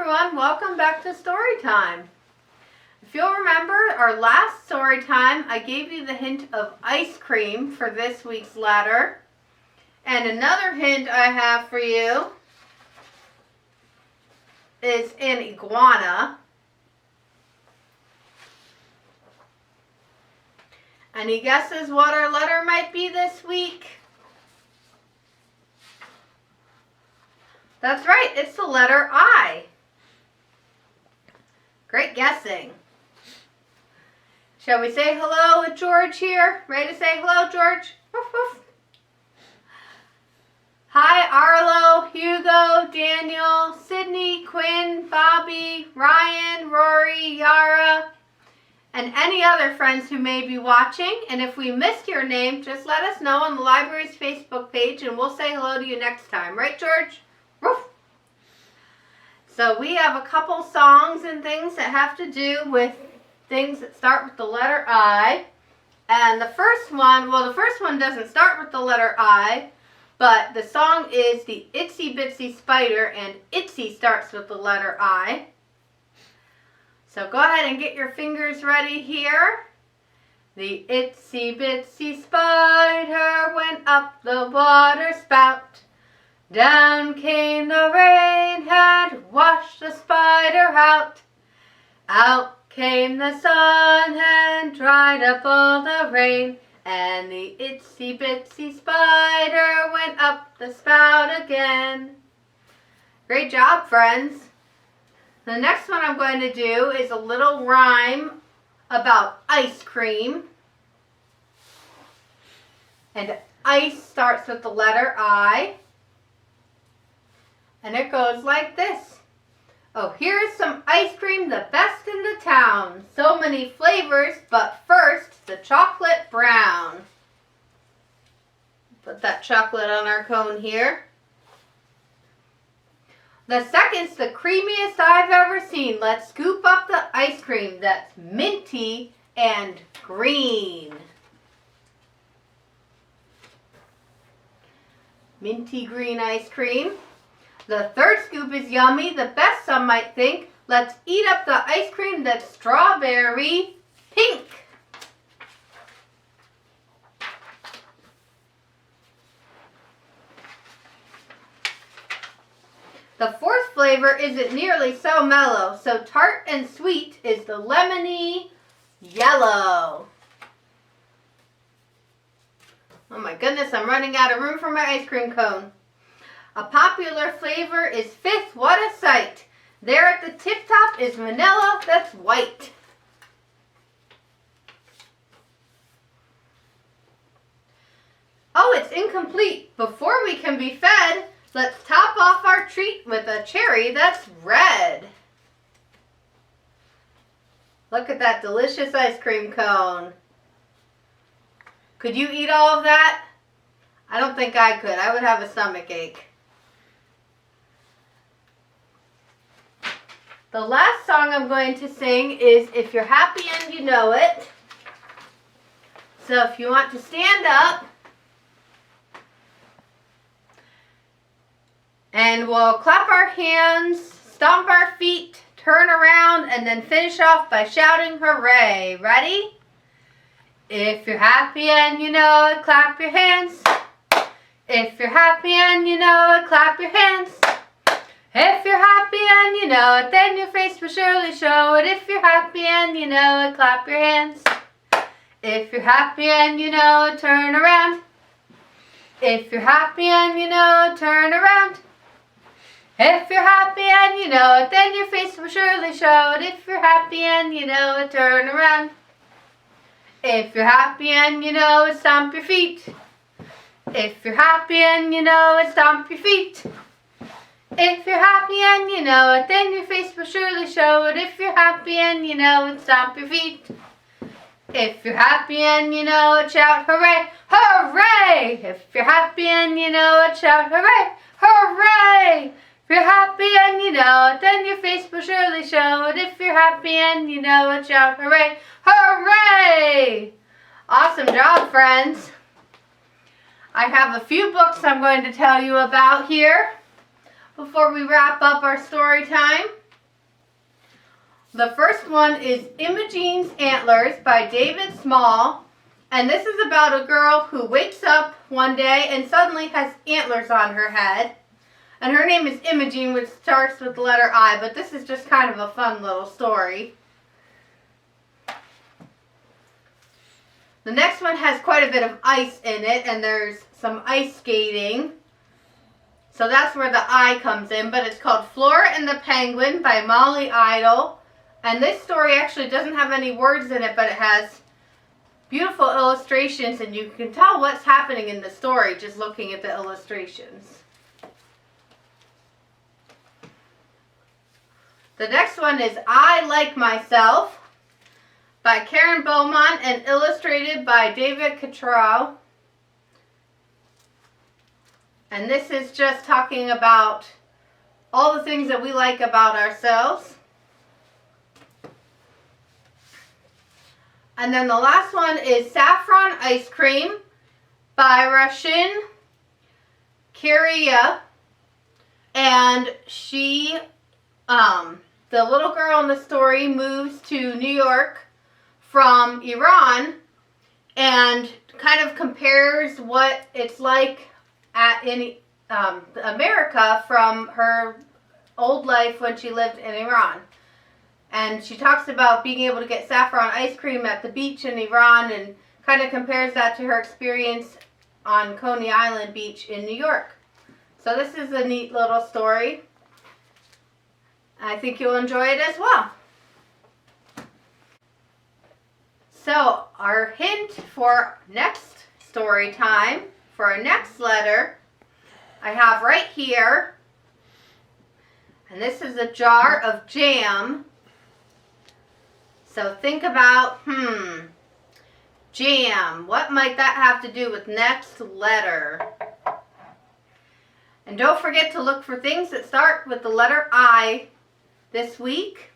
everyone, welcome back to Storytime. If you'll remember our last Storytime, I gave you the hint of ice cream for this week's letter. And another hint I have for you is an iguana. Any guesses what our letter might be this week? That's right, it's the letter I. Great guessing. Shall we say hello with George here? Ready to say hello, George? Woof, woof. Hi, Arlo, Hugo, Daniel, Sydney, Quinn, Bobby, Ryan, Rory, Yara, and any other friends who may be watching. And if we missed your name, just let us know on the library's Facebook page and we'll say hello to you next time. Right, George? Woof. So we have a couple songs and things that have to do with things that start with the letter I. And the first one doesn't start with the letter I, but the song is the Itsy Bitsy Spider, and Itsy starts with the letter I. So go ahead and get your fingers ready here. The itsy bitsy spider went up the water spout. Down came the rain and washed the spider out. Out came the sun and dried up all the rain. And the itsy bitsy spider went up the spout again. Great job, friends. The next one I'm going to do is a little rhyme about ice cream. And ice starts with the letter I. And it goes like this. Oh, here's some ice cream, the best in the town. So many flavors, but first, the chocolate brown. Put that chocolate on our cone here. The second's the creamiest I've ever seen. Let's scoop up the ice cream that's minty and green. Minty green ice cream. The third scoop is yummy, the best some might think. Let's eat up the ice cream that's strawberry pink. The fourth flavor isn't nearly so mellow, so tart and sweet is the lemony yellow. Oh my goodness, I'm running out of room for my ice cream cone. A popular flavor is fifth, what a sight. There at the tip top is vanilla that's white. Oh, it's incomplete. Before we can be fed, let's top off our treat with a cherry that's red. Look at that delicious ice cream cone. Could you eat all of that? I don't think I could. I would have a stomach ache. The last song I'm going to sing is If You're Happy and You Know It. So if you want to stand up, and we'll clap our hands, stomp our feet, turn around, and then finish off by shouting hooray. Ready? If you're happy and you know it, clap your hands. If you're happy and you know it, clap your hands. If you're happy and you know it, then your face will surely show it. If you're happy and you know it, clap your hands. If you're happy and you know it, turn around. If you're happy and you know it, turn around. If you're happy and you know it, then your face will surely show it. If you're happy and you know it, turn around. If you're happy and you know it, stomp your feet. If you're happy and you know it, stomp your feet. If you're happy and you know it, then your face will surely show it. If you're happy and you know it, stomp your feet. If you're happy and you know it, shout hooray, hooray! If you're happy and you know it, shout hooray, hooray! If you're happy and you know it, then your face will surely show it. If you're happy and you know it, shout hooray, hooray! Awesome job, friends. I have a few books I'm going to tell you about here before we wrap up our story time. The first one is Imogene's Antlers by David Small. And this is about a girl who wakes up one day and suddenly has antlers on her head. And her name is Imogene, which starts with the letter I, but this is just kind of a fun little story. The next one has quite a bit of ice in it, and there's some ice skating. So that's where the I comes in, but it's called Flora and the Penguin by Molly Idle. And this story actually doesn't have any words in it, but it has beautiful illustrations, and you can tell what's happening in the story just looking at the illustrations. The next one is I Like Myself by Karen Beaumont and illustrated by David Cottrell. And this is just talking about all the things that we like about ourselves. And then the last one is Saffron Ice Cream by Rashin Kiria. And she, the little girl in the story moves to New York from Iran and kind of compares what it's like in America from her old life when she lived in Iran. And she talks about being able to get saffron ice cream at the beach in Iran and kind of compares that to her experience on Coney Island Beach in New York. So this is a neat little story. I think you'll enjoy it as well. So our hint for next story time, for our next letter, I have right here. And this is a jar of jam. So think about, jam. What might that have to do with next letter? And don't forget to look for things that start with the letter I this week.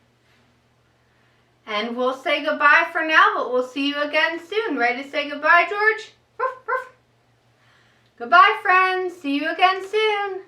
And we'll say goodbye for now, but we'll see you again soon. Ready to say goodbye, George? Ruff, ruff. Goodbye, friends. See you again soon.